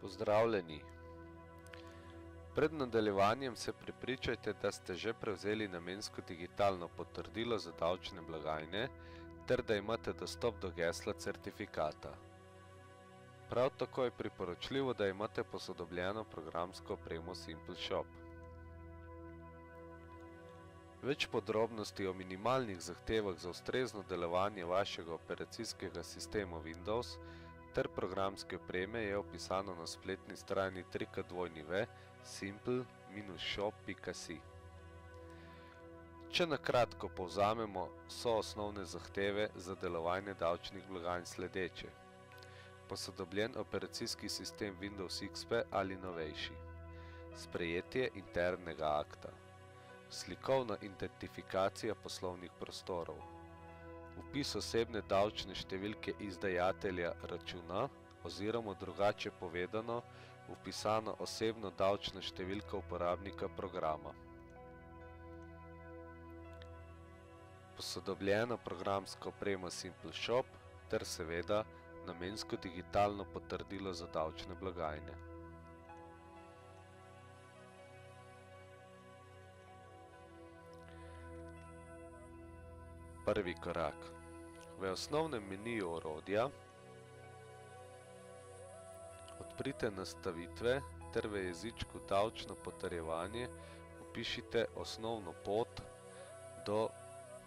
Pozdravljeni! Pred nadaljevanjem se prepričajte, da ste že prevzeli namensko digitalno potrdilo za davčne blagajne ter da imate dostop do gesla certifikata. Prav tako je priporočljivo, da imate posodobljeno programsko opremo SimpleShop. Več podrobnosti o minimalnih zahtevah za ustrezno delovanje vašega operacijskega sistema Windows ter programske opreme je opisano na spletni strani www.simple-shop.si. Če na kratko povzamemo, so osnovne zahteve za delovanje davčnih blagajn sledeče: posodobljen operacijski sistem Windows XP ali novejši, sprejetje internega akta, slikovna identifikacija poslovnih prostorov, vpis osebne davčne številke izdajatelja računa oziroma drugače povedano, vpisana osebno davčna številka uporabnika programa, posodobljena programska oprema SimpleShop ter seveda namensko digitalno potrdilo za davčne blagajne. Prvi korak. V osnovnem meniju orodja odprite nastavitve ter v jezičku davčno potrjevanje vpišite osnovno pot do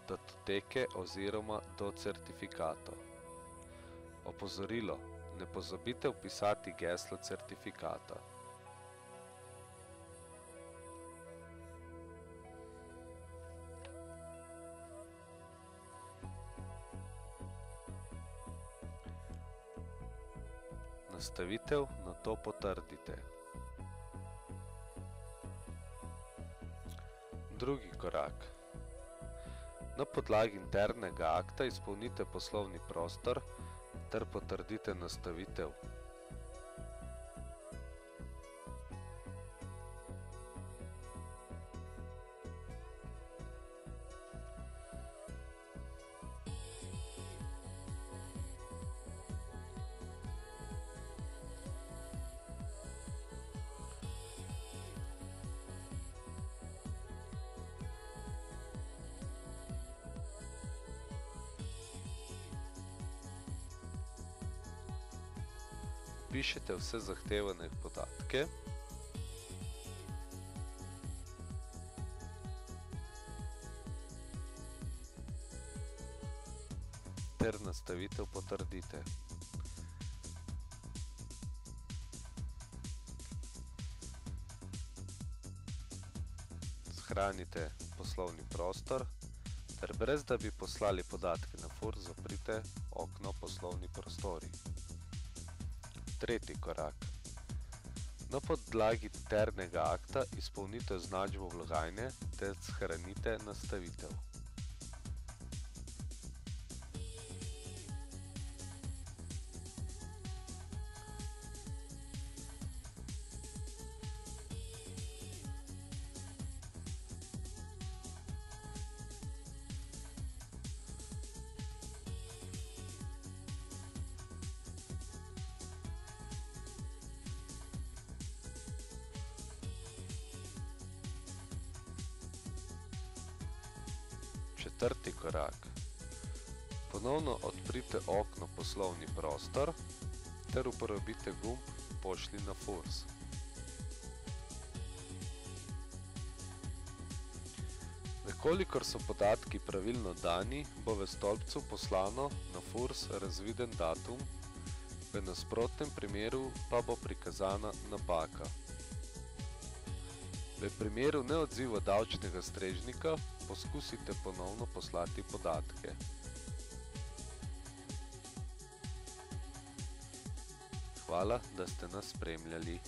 datoteke oziroma do certifikata. Opozorilo: ne pozabite vpisati geslo certifikata. Nastavitev nato potrdite. Drugi korak. Na podlagi internega akta izpolnite poslovni prostor ter potrdite nastavitev. Vpišite vse zahtevane podatke ter nastavitev potrdite. Shranite poslovni prostor ter brez da bi poslali podatke na FURS zaprite okno poslovni prostori. Tretji korak. Na podlagi internega akta izpolnite označbo blagajne ter shranite nastavitev. Četrti korak. Ponovno odprite okno poslovni prostor ter uporabite gumb Pošlji na FURS. Kolikor so podatki pravilno dani, bo v stolpcu poslano na FURS razviden datum, v nasprotnem primeru pa bo prikazana napaka. V primeru neodziva davčnega strežnika poskusite ponovno poslati podatke. Hvala, da ste nas spremljali.